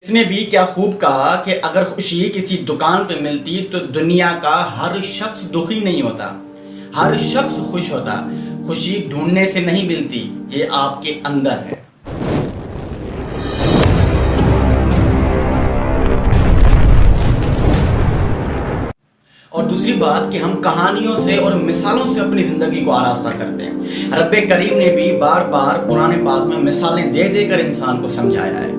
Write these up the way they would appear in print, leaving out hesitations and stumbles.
इसने भी क्या खूब कहा कि अगर खुशी किसी दुकान पे मिलती तो दुनिया का हर शख्स दुखी नहीं होता, हर शख्स खुश होता। खुशी ढूंढने से नहीं मिलती, ये आपके अंदर है। और दूसरी बात कि हम कहानियों से और मिसालों से अपनी ज़िंदगी को आरास्ता करते हैं। रब्बे करीम ने भी बार बार कुरान पाक में मिसालें दे देकर इंसान को समझाया है।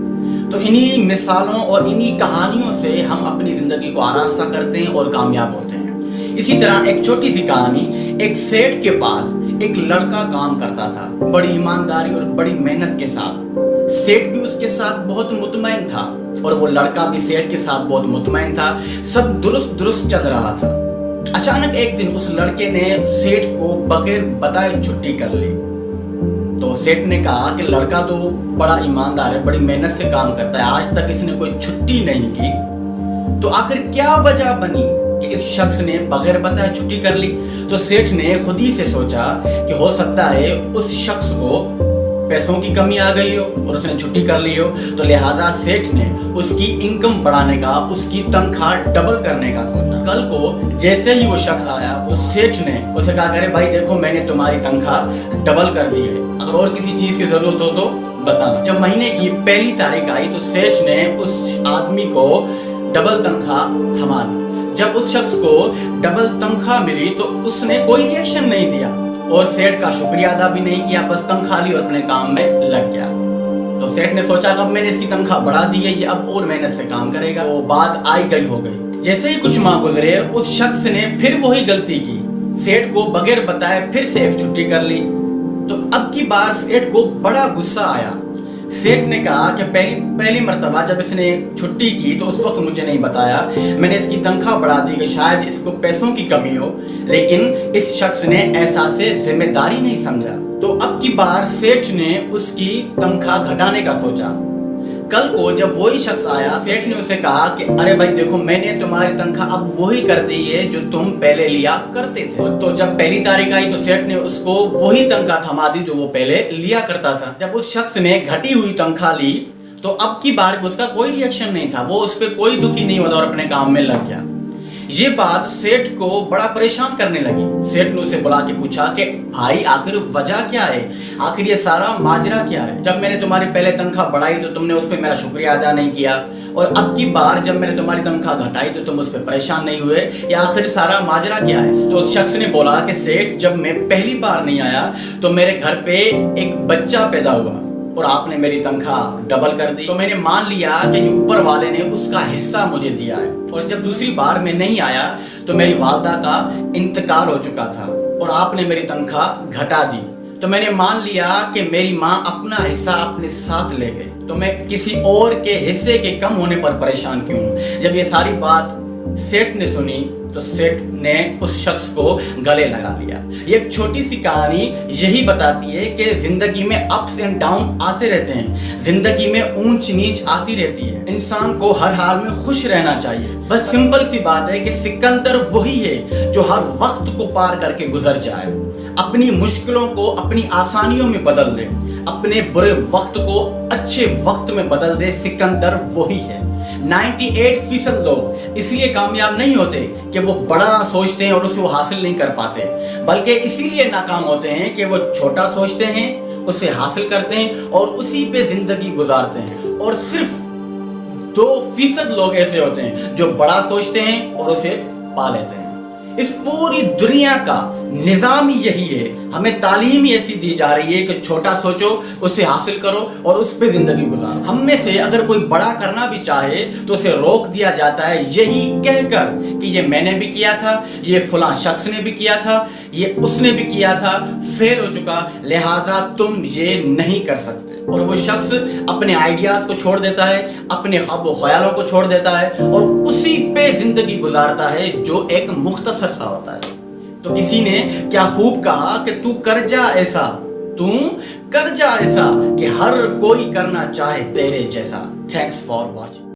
तो इन्हीं मिसालों और इन्हीं कहानियों से हम अपनी ज़िंदगी को आरास्ता करते हैं और कामयाब होते हैं। इसी तरह एक छोटी सी कहानी, एक सेठ के पास एक लड़का काम करता था, बड़ी ईमानदारी और बड़ी मेहनत के साथ। सेठ भी उसके साथ बहुत मुतमईन था और वो लड़का भी सेठ के साथ बहुत मुतमईन था। सब दुरुस्त चल रहा था। अचानक एक दिन उस लड़के ने सेठ को बगैर बताए छुट्टी कर ली। तो सेठ ने कहा कि लड़का तो बड़ा ईमानदार है, बड़ी मेहनत से काम करता है, आज तक इसने कोई छुट्टी नहीं की, तो आखिर क्या वजह बनी कि इस शख्स ने बगैर बताए छुट्टी कर ली। तो सेठ ने खुद ही से सोचा कि हो सकता है उस शख्स को पैसों की कमी आ गई हो और उसने छुट्टी कर ली हो। तो लिहाजा सेठ ने उसकी इनकम बढ़ाने का, उसकी तनख्वाह डबल करने का सोचा। कल को जैसे ही वो शख्स आया, उस सेठ ने उसे कहा, अरे भाई देखो, मैंने तुम्हारी तनख्वाह डबल कर दी है, अगर और किसी चीज की जरूरत हो तो बताना। जब महीने की पहली तारीख आई तो सेठ ने उस आदमी को डबल तनख्वाह थमा दी। जब उस शख्स को डबल तनख्वाह मिली तो उसने कोई रिएक्शन नहीं दिया और सेठ का शुक्रिया अदा भी नहीं किया, बस तनख्वाह ली और अपने काम में लग गया। तो सेठ ने सोचा अब मैंने इसकी तनख्वाह बढ़ा दी है, ये अब और मेहनत से काम करेगा। वो बात आई गई हो गई। जैसे ही कुछ माह गुजरे, उस शख्स ने फिर वही गलती की, सेठ को बगैर बताए फिर से एक छुट्टी कर ली। तो अब की बार सेठ को बड़ा गुस्सा आया। सेठ ने कहा कि पहली मर्तबा जब इसने छुट्टी की तो उस वक्त मुझे नहीं बताया, मैंने इसकी तनख्वाह बढ़ा दी कि शायद इसको पैसों की कमी हो, लेकिन इस शख्स ने एहसासे जिम्मेदारी नहीं समझा। तो अब की बार सेठ ने उसकी तनख्वाह घटाने का सोचा। कल को जब वही शख्स आया, सेठ ने उसे कहा कि अरे भाई देखो, मैंने तुम्हारी तनख्वाह अब वही कर दी है जो तुम पहले लिया करते थे। तो जब पहली तारीख आई तो सेठ ने उसको वही तनख्वाह थमा दी जो वो पहले लिया करता था। जब उस शख्स ने घटी हुई तनख्वाह ली तो अब की बार उसका कोई रिएक्शन नहीं था, वो उस पर कोई दुखी नहीं होता और अपने काम में लग गया। ये बात सेठ को बड़ा परेशान करने लगी। सेठ ने उसे बुला के पूछा कि भाई आखिर वजह क्या है, आखिर ये सारा माजरा क्या है? जब मैंने तुम्हारी पहले तनख्वाह बढ़ाई तो तुमने उस पर मेरा शुक्रिया अदा नहीं किया, और अब की बार जब मैंने तुम्हारी तनख्वाह घटाई तो तुम उस पर परेशान नहीं हुए, या आखिर सारा माजरा क्या है? तो उस शख्स ने बोला कि सेठ, जब मैं पहली बार नहीं आया तो मेरे घर पे एक बच्चा पैदा हुआ और आपने मेरी तनख्वाह डबल कर दी, तो मैंने मान लिया कि जो ऊपर वाले ने उसका हिस्सा मुझे दिया है। और जब दूसरी बार मैं नहीं आया तो मेरी वालदा का इंतकाल हो चुका था और आपने मेरी तनख्वाह घटा दी, तो मैंने मान लिया कि मेरी माँ अपना हिस्सा अपने साथ ले गई, तो मैं किसी और के हिस्से के कम होने पर परेशान क्यों हूँ? जब ये सारी बात सेठ ने सुनी तो सेठ ने उस शख्स को गले लगा लिया। एक छोटी सी कहानी यही बताती है कि जिंदगी में अप्स एंड डाउन आते रहते हैं, जिंदगी में ऊंच नीच आती रहती है। इंसान को हर हाल में खुश रहना चाहिए। बस सिंपल सी बात है कि सिकंदर वही है जो हर वक्त को पार करके गुजर जाए, अपनी मुश्किलों को अपनी आसानियों में बदल दे, अपने बुरे वक्त को अच्छे वक्त में बदल दे। सिकंदर वही है। 98% लोग इसलिए कामयाब नहीं होते कि वो बड़ा सोचते हैं और उसे वो हासिल नहीं कर पाते, बल्कि इसीलिए नाकाम होते हैं कि वो छोटा सोचते हैं, उसे हासिल करते हैं और उसी पे जिंदगी गुजारते हैं। और सिर्फ 2% लोग ऐसे होते हैं जो बड़ा सोचते हैं और उसे पा लेते हैं। इस पूरी दुनिया का निजाम ही यही है। हमें तालीम ही ऐसी दी जा रही है कि छोटा सोचो, उसे हासिल करो और उस पे जिंदगी गुजारो। हम में से अगर कोई बड़ा करना भी चाहे तो उसे रोक दिया जाता है, यही कहकर कि ये मैंने भी किया था, ये फलां शख्स ने भी किया था, ये उसने भी किया था, फेल हो चुका, लिहाजा तुम ये नहीं कर सकते। और वो शख्स अपने आइडियाज को छोड़ देता है, अपने ख्वाब ख्यालों को छोड़ देता है और उसी पे जिंदगी गुजारता है जो एक मुख्तसर सा होता है। तो किसी ने क्या खूब कहा कि तू कर जा ऐसा कि हर कोई करना चाहे तेरे जैसा। Thanks for watching.